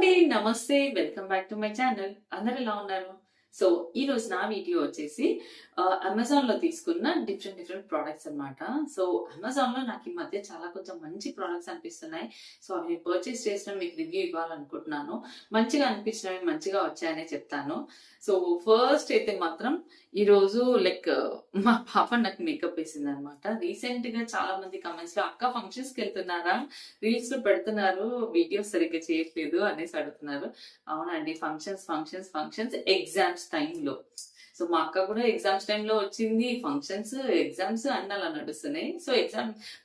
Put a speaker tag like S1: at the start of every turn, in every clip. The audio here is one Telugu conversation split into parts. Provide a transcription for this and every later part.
S1: అండి, నమస్తే. Welcome back to my channel. అందరు ఎలా ఉన్నారు? సో ఈ రోజు నా వీడియో వచ్చేసి అమెజాన్ లో తీసుకున్న డిఫరెంట్ ప్రోడక్ట్స్ అన్నమాట. సో అమెజాన్ లో నాకు ఈ మధ్య చాలా కొంచెం మంచి ప్రోడక్ట్స్ అనిపిస్తున్నాయి. సో అవి పర్చేస్ చేసిన మీకు రివ్యూ ఇవ్వాలనుకుంటున్నాను. మంచిగా అనిపించినవి మంచిగా వచ్చాయనే చెప్తాను. సో ఫస్ట్ అయితే మాత్రం ఈ రోజు మా పాప నాకు మేకప్ వేసింది అనమాట. రీసెంట్ గా చాలా మంది కమెంట్స్ లో అక్క ఫంక్షన్స్ కి వెళ్తున్నారా, రీల్స్ లో పెడుతున్నారు, వీడియోస్ సరిగ్గా చేయట్లేదు అనేసి అడుగుతున్నారు. అవునండి, ఫంక్షన్స్ ఎగ్జామ్స్ టైంలో. సో మా అక్క కూడా ఎగ్జామ్స్ టైంలో వచ్చింది. ఎగ్జామ్స్ అన్నీ అలా నడుస్తున్నాయి. సో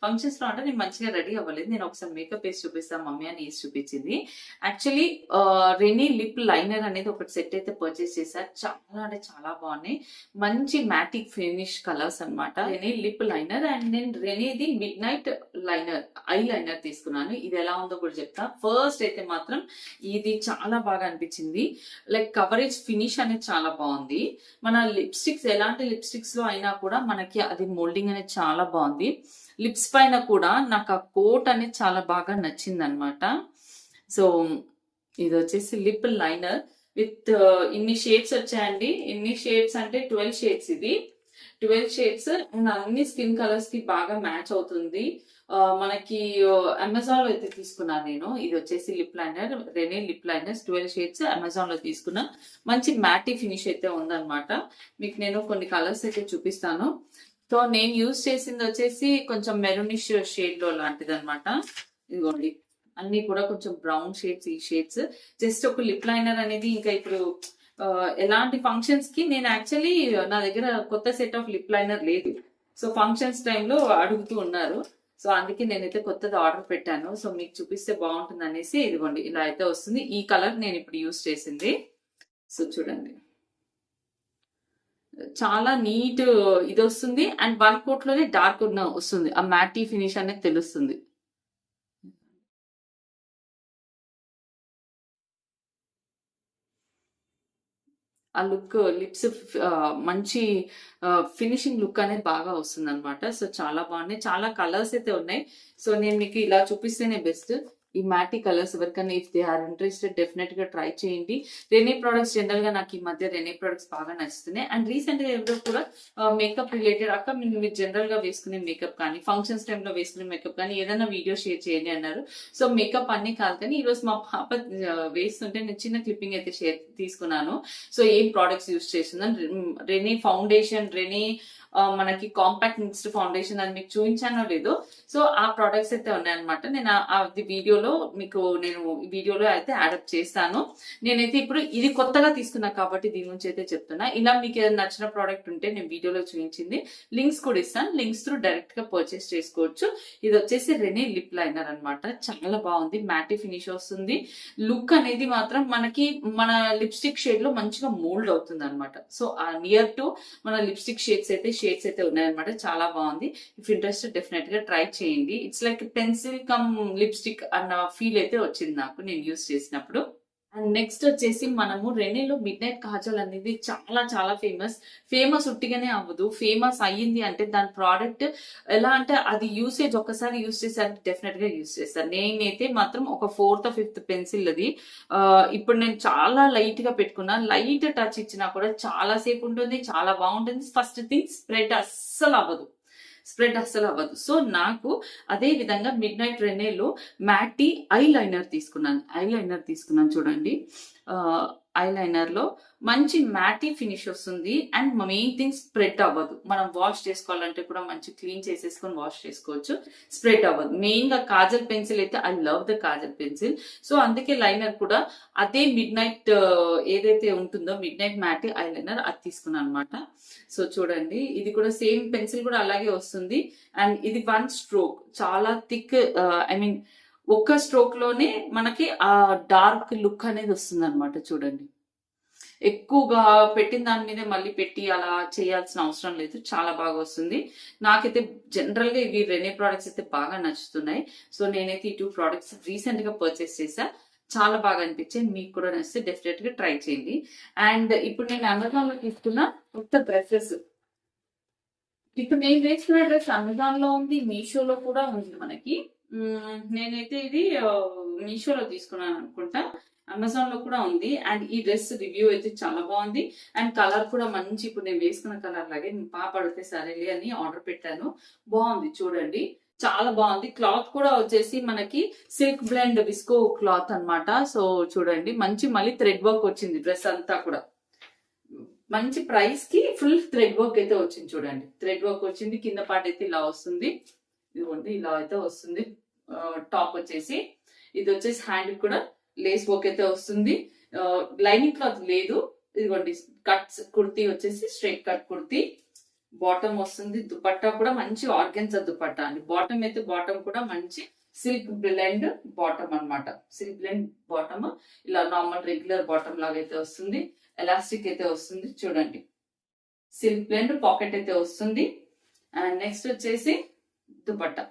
S1: ఫంక్షన్స్ లో అంటే నేను మంచిగా రెడీ అవ్వలేదు. నేను ఒకసారి మేకప్ వేసి చూపిస్తాను మమ్మీ అని వేసి చూపించింది. యాక్చువల్లీ రెనీ లిప్ లైనర్ అనేది ఒకటి సెట్ అయితే పర్చేస్ చేశారు. చాలా అంటే చాలా బాగున్నాయి. మంచి మ్యాటిక్ ఫినిష్ కలర్స్ అనమాట. రెనీ లిప్ లైనర్ అండ్ నేను రెనీది midnight liner eyeliner తీసుకున్నాను. ఇది ఎలా ఉందో కూడా చెప్తా. ఫస్ట్ అయితే మాత్రం ఇది చాలా బాగా అనిపించింది. కవరేజ్ ఫినిష్ అనేది చాలా బాగుంది. మన లిప్స్టిక్స్ ఎలాంటి లిప్స్టిక్స్ లో అయినా కూడా మనకి అది మోల్డింగ్ అనేది చాలా బాగుంది. లిప్స్ పైన కూడా నాకు ఆ కోట్ అనేది చాలా బాగా నచ్చింది అనమాట. సో ఇది వచ్చేసి లిప్ లైనర్ విత్ ఇన్ని షేడ్స్ వచ్చాయండి. ఇన్ని షేడ్స్ అంటే 12 షేడ్స్. ఇది 12 షేడ్స్ అండ్ అన్ని స్కిన్ కలర్స్ కి బాగా మ్యాచ్ అవుతుంది. మనకి అమెజాన్ లో అయితే తీసుకున్నాను నేను. ఇది వచ్చేసి lip liner, rainy lip liners 12 shades Amazon లో తీసుకున్నా. మంచి మ్యాటీ ఫినిష్ అయితే ఉందన్నమాట. మీకు నేను కొన్ని కలర్స్ అయితే చూపిస్తాను. సో నేను యూజ్ చేసింది వచ్చేసి కొంచెం మెరూనిష్ షేడ్ లో లాంటిది అనమాట. ఇదిగోండి, అన్ని కూడా కొంచెం బ్రౌన్ షేడ్స్. ఈ షేడ్స్ జస్ట్ ఒక లిప్ లైనర్ అనేది ఇంకా ఇప్పుడు ఎలాంటి ఫంక్షన్స్ కి నేను యాక్చువల్లీ నా దగ్గర కొత్త సెట్ ఆఫ్ లిప్ లైనర్ లేదు. సో ఫంక్షన్స్ టైంలో అడుగుతూ ఉన్నారు. సో అందుకే నేనైతే కొత్తది ఆర్డర్ పెట్టాను. సో మీకు చూపిస్తే బాగుంటుంది అనేసి ఇదిగోండి ఇలా అయితే వస్తుంది. ఈ కలర్ నేను ఇప్పుడు యూజ్ చేసింది. సో చూడండి, చాలా నీట్ ఇది వస్తుంది అండ్ 1 కోట్ లోనే డార్క్ వస్తుంది. ఆ మ్యాటీ ఫినిష్ అనేది తెలుస్తుంది. ఆ లుక్ లిప్స్ మంచి ఫినిషింగ్ లుక్ అనేది బాగా వస్తుంది అనమాట. సో చాలా బాగున్నాయి. చాలా కలర్స్ అయితే ఉన్నాయి. సో నేను మీకు ఇలా చూపిస్తేనే బెస్ట్. ఈ మ్యాటీ కలర్స్ ఎవరికైనా if they are interested definite గా ట్రై చేయండి. రెనీ ప్రొడక్ట్స్ జనరల్ గా నాకు ఈ మధ్య రెనీ ప్రొడక్ట్స్ బాగా నచ్చుతున్నాయి. అండ్ రీసెంట్ గా ఎవరో కూడా మేకప్ రిలేటెడ్ అక్క మీరు జనరల్ గా వేసుకునే మేకప్ కానీ ఫంక్షన్స్ టైంలో వేసుకునే మేకప్ కానీ ఏదైనా వీడియో షేర్ చేయండి అన్నారు. సో మేకప్ అన్ని కాదు కానీ ఈ రోజు మా పాప వేస్తుంటే నేను చిన్న క్లిప్పింగ్ అయితే తీసుకున్నాను. సో ఏం ప్రోడక్ట్స్ యూజ్ చేస్తుందని రెనీ ఫౌండేషన్, రెనీ మనకి కాంపాక్ట్ మిక్స్డ్ ఫౌండేషన్ అని మీకు చూపించానో లేదో. సో ఆ ప్రోడక్ట్స్ అయితే ఉన్నాయన్నమాట. నేను అది వీడియోలో మీకు వీడియోలో అయితే యాడప్ చేస్తాను. నేనైతే ఇప్పుడు ఇది కొత్తగా తీసుకున్నా కాబట్టి దీని నుంచి అయితే చెప్తున్నా. ఇలా మీకు ఏదైనా నచ్చిన ప్రోడక్ట్ ఉంటే నేను వీడియోలో చూపించింది లింక్స్ కూడా ఇస్తాను. లింక్స్ త్రూ డైరెక్ట్ గా పర్చేస్ చేసుకోవచ్చు. ఇది వచ్చేసి రెనీ లిప్ లైనర్ అనమాట. చాలా బాగుంది, మ్యాటీ ఫినిష్ వస్తుంది. లుక్ అనేది మాత్రం మనకి మన లిప్స్టిక్ షేడ్ లో మంచిగా మోల్డ్ అవుతుంది అనమాట. సో ఆ నియర్ టు మన లిప్స్టిక్ షేడ్స్ అయితే ఉన్నాయన్నమాట. చాలా బాగుంది. ఇఫ్ ఇంట్రెస్ట్ డెఫినెట్ గా ట్రై చేయండి. It's like pencil come lipstick అన్న ఫీల్ అయితే వచ్చింది నాకు నేను యూజ్ చేసినప్పుడు. అండ్ నెక్స్ట్ వచ్చేసి మనము రెనీలో మిడ్ నైట్ కాజల్ అనేది చాలా చాలా ఫేమస్ ఉట్టిగానే అవ్వదు. ఫేమస్ అయ్యింది అంటే దాని ప్రోడక్ట్ ఎలా అంటే అది యూసేజ్ ఒక్కసారి యూజ్ చేశారు డెఫినెట్ గా యూజ్ చేస్తారు. నేనైతే మాత్రం ఒక 4th or 5th పెన్సిల్ అది ఇప్పుడు నేను చాలా లైట్ గా పెట్టుకున్నా. లైట్ టచ్ ఇచ్చినా కూడా చాలా సేపు ఉంటుంది, చాలా బాగుంటుంది. ఫస్ట్ థింగ్ స్ప్రెడ్ అస్సలు అవ్వదు. సో నాకు అదే విధంగా మిడ్ నైట్ రెనేలో మ్యాటీ ఐ లైనర్ తీసుకున్నాను. చూడండి, ఐ లైనర్ లో మంచి మ్యాటీ ఫినిష్ వస్తుంది అండ్ మెయిన్ థింగ్ స్ప్రెడ్ అవ్వదు. మనం వాష్ చేసుకోవాలంటే కూడా మంచి క్లీన్ చేసేసుకొని వాష్ చేసుకోవచ్చు. స్ప్రెడ్ అవ్వదు. మెయిన్ గా కాజల్ పెన్సిల్ అయితే I love the Kajal pencil. So అందుకే లైనర్ కూడా అదే మిడ్ నైట్ ఏదైతే ఉంటుందో మిడ్ నైట్ మ్యాటీ ఐ లైనర్ అది తీసుకున్నాను అనమాట. సో చూడండి, ఇది కూడా సేమ్ పెన్సిల్ కూడా అలాగే వస్తుంది. అండ్ ఇది 1 స్ట్రోక్, చాలా థిక్, ఒక్క స్ట్రోక్ లోనే మనకి ఆ డార్క్ లుక్ అనేది వస్తుంది అనమాట. చూడండి, ఎక్కువగా పెట్టిన దాని మీదే మళ్ళీ పెట్టి అలా చేయాల్సిన అవసరం లేదు. చాలా బాగా వస్తుంది. నాకైతే జనరల్ గా ఇవి రెనీ ప్రోడక్ట్స్ అయితే బాగా నచ్చుతున్నాయి. సో నేనైతే ఈ 2 ప్రోడక్ట్స్ రీసెంట్ గా పర్చేస్ చేశా. చాలా బాగా అనిపించాయి. మీకు కూడా నచ్చితే డెఫినెట్ గా ట్రై చేయండి. అండ్ ఇప్పుడు నేను అమెజాన్ లో తీసుకున్న కొత్త డ్రెస్సెస్. ఇప్పుడు నేను వేసుకున్న డ్రెస్ అమెజాన్ లో ఉంది, మీషోలో కూడా ఉంది మనకి. నేనైతే ఇది మీషోలో తీసుకున్నాను అనుకుంటా. అమెజాన్ లో కూడా ఉంది. అండ్ ఈ డ్రెస్ రివ్యూ అయితే చాలా బాగుంది. అండ్ కలర్ కూడా మంచి, ఇప్పుడు నేను వేసుకున్న కలర్ లాగే పాప అడిగితే సరేలే అని ఆర్డర్ పెట్టాను. బాగుంది చూడండి, చాలా బాగుంది. క్లాత్ కూడా వచ్చేసి మనకి సిల్క్ బ్లెండ్ విస్కో క్లాత్ అన్నమాట. సో చూడండి, మంచి మళ్ళీ థ్రెడ్ వర్క్ వచ్చింది డ్రెస్ అంతా కూడా. మంచి ప్రైస్ కి ఫుల్ థ్రెడ్ వర్క్ అయితే వచ్చింది చూడండి. థ్రెడ్ వర్క్ వచ్చింది, కింద పార్ట్ అయితే ఇలా వస్తుంది. ఇదిగోండి ఇలా అయితే వస్తుంది. టాప్ వచ్చేసి ఇది వచ్చేసి హ్యాండ్ కూడా లేస్ వర్క్ అయితే వస్తుంది. లైనింగ్ క్లాత్ లేదు. ఇదిగోండి కట్స్ కుర్తీ వచ్చేసి స్ట్రైట్ కట్ కుర్తీ. బాటమ్ వస్తుంది. దుపట్టా కూడా మంచి ఆర్గెన్జా దుపట్టా అండి. బాటమ్ అయితే బాటమ్ కూడా మంచి సిల్క్ బ్లెండ్ బాటమ్ అన్నమాట. సిల్క్ బ్లెండ్ బాటమ్ ఇలా నార్మల్ రెగ్యులర్ బాటమ్ లాగా అయితే వస్తుంది. ఎలాస్టిక్ అయితే వస్తుంది చూడండి. సిల్క్ బ్లెండ్ పాకెట్ అయితే వస్తుంది. అండ్ నెక్స్ట్ వచ్చేసి దుపట్టా.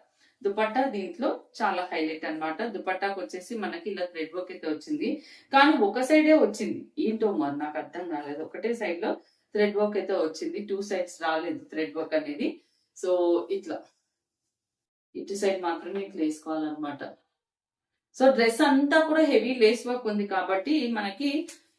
S1: దుపట్టా దీంట్లో చాలా హైలైట్ అన్నమాట. దుపట్టాకు వచ్చేసి మనకి ఇలా థ్రెడ్ వర్క్ అయితే వచ్చింది, కానీ ఒక సైడే వచ్చింది. ఏంటో మరి నాకు అర్థం కాలేదు. ఒకటే సైడ్ లో థ్రెడ్ వర్క్ అయితే వచ్చింది, టూ సైడ్స్ రాలేదు థ్రెడ్ వర్క్ అనేది. సో ఇట్లా ఇటు సైడ్ మాత్రమే ఇట్లా వేసుకోవాలన్నమాట. సో డ్రెస్ అంతా కూడా హెవీ లేస్ వర్క్ ఉంది కాబట్టి మనకి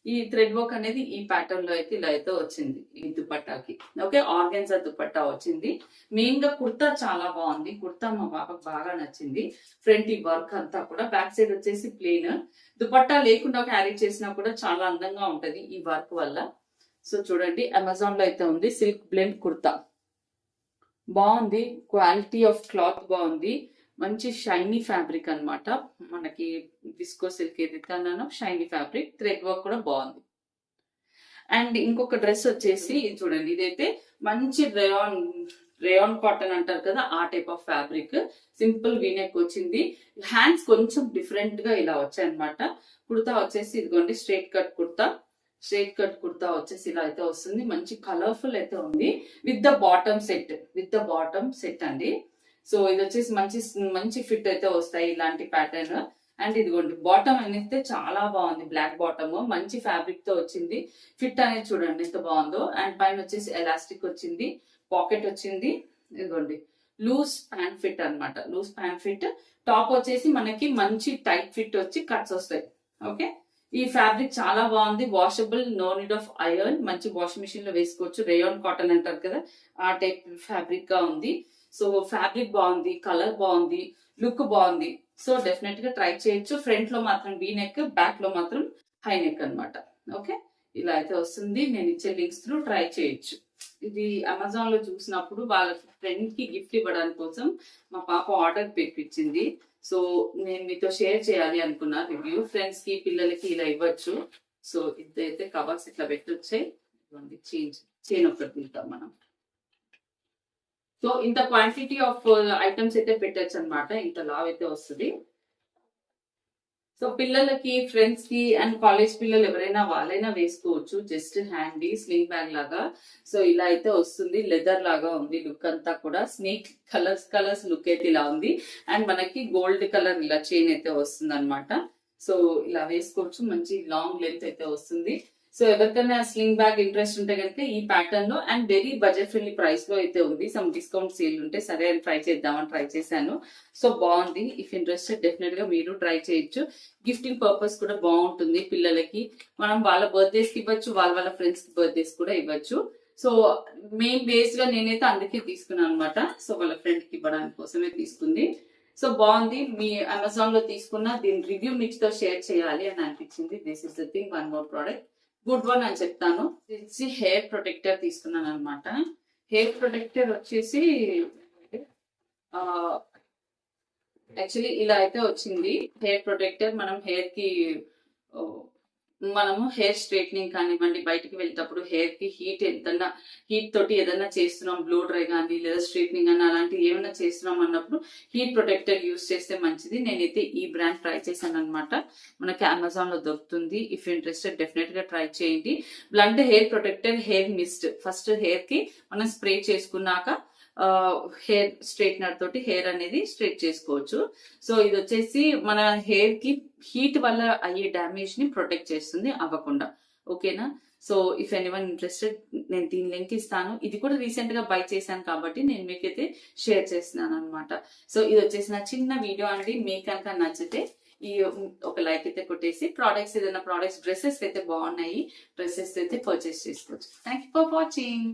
S1: ఈ థ్రెడ్ వర్క్ అనేది ఈ ప్యాటర్న్ లో అయితే ఇలా అయితే వచ్చింది ఈ దుపట్టాకి. ఓకే, ఆర్గెన్జా దుపట్టా వచ్చింది. మెయిన్ గా కుర్తా చాలా బాగుంది. కుర్తా మా పాపకు బాగా నచ్చింది. ఫ్రంట్ ఈ వర్క్ అంతా కూడా, బ్యాక్ సైడ్ వచ్చేసి ప్లెయిన్. దుపట్టా లేకుండా క్యారీ చేసినా కూడా చాలా అందంగా ఉంటది ఈ వర్క్ వల్ల. సో చూడండి, అమెజాన్ లో అయితే ఉంది. సిల్క్ బ్లెండ్ కుర్తా బాగుంది. క్వాలిటీ ఆఫ్ క్లాత్ బాగుంది. మంచి షైనీ ఫ్యాబ్రిక్ అన్నమాట. మనకి విస్కో సిల్క్ ఏదైతే అన్నానో షైనీ ఫ్యాబ్రిక్. థ్రెడ్ వర్క్ కూడా బాగుంది. అండ్ ఇంకొక డ్రెస్ వచ్చేసి చూడండి, ఇదైతే మంచి రేయాన్ కాటన్ అంటారు కదా, ఆ type of fabric. Simple V-neck వచ్చింది. హ్యాండ్స్ కొంచెం డిఫరెంట్ గా ఇలా వచ్చాయి అనమాట. కుర్తా వచ్చేసి ఇదిగోండి straight cut kurta. Straight cut kurta వచ్చేసి ఇలా అయితే వస్తుంది. మంచి కలర్ఫుల్ అయితే ఉంది. విత్ ద బాటమ్ సెట్ అండి. సో ఇది వచ్చేసి మంచి మంచి ఫిట్ అయితే వస్తాయి ఇలాంటి ప్యాటర్న్. అండ్ ఇదిగోండి బాటమ్ అనేది చాలా బాగుంది. బ్లాక్ బాటమ్ మంచి ఫ్యాబ్రిక్ తో వచ్చింది. ఫిట్ అనేది చూడండి ఎంత బాగుందో. అండ్ పైన వచ్చేసి ఎలాస్టిక్ వచ్చింది, పాకెట్ వచ్చింది. ఇదిగోండి లూజ్ ప్యాంట్ ఫిట్ అన్నమాట. Loose pant fit. టాప్ వచ్చేసి మనకి మంచి టైట్ ఫిట్ వచ్చి కట్స్ వస్తాయి. ఓకే, ఈ ఫ్యాబ్రిక్ చాలా బాగుంది. Washable, no need of iron. మంచి వాషింగ్ మిషన్ లో వేసుకోవచ్చు. రేయాన్ కాటన్ అంటారు కదా, ఆ టైప్ ఫ్యాబ్రిక్ గా ఉంది. సో ఫ్యాబ్రిక్ బాగుంది, కలర్ బాగుంది, లుక్ బాగుంది. సో డెఫినెట్ గా ట్రై చేయొచ్చు. ఫ్రంట్ లో మాత్రం వీ నెక్, బ్యాక్ లో మాత్రం హై నెక్ అనమాట. ఓకే, ఇలా అయితే వస్తుంది. నేను ఇచ్చే లింక్స్ త్రూ ట్రై చేయొచ్చు. ఇది అమెజాన్ లో చూసినప్పుడు వాళ్ళ ఫ్రెండ్ కి గిఫ్ట్ ఇవ్వడానికి కోసం మా పాప ఆర్డర్ పెట్టించింది. సో నేను మీతో షేర్ చేయాలి అనుకున్నా రివ్యూ. ఫ్రెండ్స్ కి, పిల్లలకి ఇలా ఇవ్వచ్చు. సో ఇదైతే కవర్స్ ఇట్లా పెట్టొచ్చాయి. చైన్ ఒకటి తింటాం మనం. సో ఇంత క్వాంటిటీ ఆఫ్ ఐటమ్స్ అయితే పెట్టచ్చు అనమాట. ఇంత లావ్ అయితే వస్తుంది. సో పిల్లలకి, ఫ్రెండ్స్ కి అండ్ కాలేజ్ పిల్లలు ఎవరైనా వాళ్ళైనా వేసుకోవచ్చు. జస్ట్ హ్యాండీ స్లింగ్ బ్యాగ్ లాగా. సో ఇలా అయితే వస్తుంది. లెదర్ లాగా ఉంది లుక్ అంతా కూడా. స్నేక్ కలర్స్ లుక్ అయితే ఇలా ఉంది. అండ్ మనకి గోల్డ్ కలర్ ఇలా చైన్ అయితే వస్తుంది అనమాట. సో ఇలా వేసుకోవచ్చు. మంచి లాంగ్ లెంత్ అయితే వస్తుంది. సో ఎవరికైనా స్లింగ్ బ్యాగ్ ఇంట్రెస్ట్ ఉంటే కనుక ఈ ప్యాటర్న్ లో and very budget friendly price లో అయితే ఉంది. సమ్ డిస్కౌంట్ సేల్ ఉంటే సరే అని ట్రై చేద్దామని ట్రై చేశాను. సో బాగుంది. ఇఫ్ ఇంట్రెస్టెడ్ డెఫినెట్ గా మీరు ట్రై చేయొచ్చు. గిఫ్టింగ్ పర్పస్ కూడా బాగుంటుంది పిల్లలకి. మనం వాళ్ళ బర్త్డేస్ కి ఇవ్వచ్చు, వాళ్ళ ఫ్రెండ్స్ కి బర్త్డేస్ కూడా ఇవ్వచ్చు. సో మెయిన్ బేస్ గా నేనైతే అందుకే తీసుకున్నాను అనమాట. సో వాళ్ళ ఫ్రెండ్ కి ఇవ్వడానికి కోసమే తీసుకుంది. సో బాగుంది. మీ అమెజాన్ లో తీసుకున్న దీని రివ్యూ మీతో షేర్ చేయాలి అని అనిపించింది. This is the thing. One more product, good one అని చెప్తాను. ఇది హెయిర్ ప్రొటెక్టర్ తీసుకున్నాను అనమాట. హెయిర్ ప్రొటెక్టర్ వచ్చేసి యాక్చువల్లీ ఇలా అయితే వచ్చింది. హెయిర్ ప్రొటెక్టర్ మనం హెయిర్ కి, మనము హెయిర్ స్ట్రైట్నింగ్ కానివ్వండి, బయటకు వెళ్ళేటప్పుడు హెయిర్ కి హీట్ తోటి ఏదైనా చేస్తున్నాం, బ్లో డ్రై కానీ లేదా స్ట్రైట్నింగ్ అని అలాంటివి ఏమైనా చేస్తున్నాం అన్నప్పుడు హీట్ ప్రొటెక్టర్ యూస్ చేస్తే మంచిది. నేనైతే ఈ బ్రాండ్ ట్రై చేశాను అనమాట. మనకి అమెజాన్ లో దొరుకుతుంది. ఇఫ్ ఇంట్రెస్టెడ్ డెఫినెట్ గా ట్రై చేయండి. Blond hair protector, hair mist. First hair కి మనం స్ప్రే చేసుకున్నాక హెయిర్ స్ట్రైట్నర్ తోటి హెయిర్ అనేది స్ట్రైట్ చేసుకోవచ్చు. సో ఇది వచ్చేసి మన హెయిర్ కి హీట్ వల్ల అయ్యే డ్యామేజ్ ని ప్రొటెక్ట్ చేస్తుంది అవ్వకుండా. ఓకేనా. సో ఇఫ్ ఎనీవన్ ఇంట్రెస్టెడ్, నేను దీని లింక్ ఇస్తాను. ఇది కూడా రీసెంట్ గా బై చేశాను కాబట్టి నేను మీకైతే షేర్ చేస్తున్నాను అనమాట. సో ఇది వచ్చేసి నా చిన్న వీడియో అండి. మీకు కనుక నచ్చితే ఈ ఒక లైక్ అయితే కొట్టేసి, ఏదైనా డ్రెస్సెస్ అయితే బాగున్నాయి, డ్రెస్సెస్ అయితే పర్చేస్ చేసుకోవచ్చు. Thank you for watching.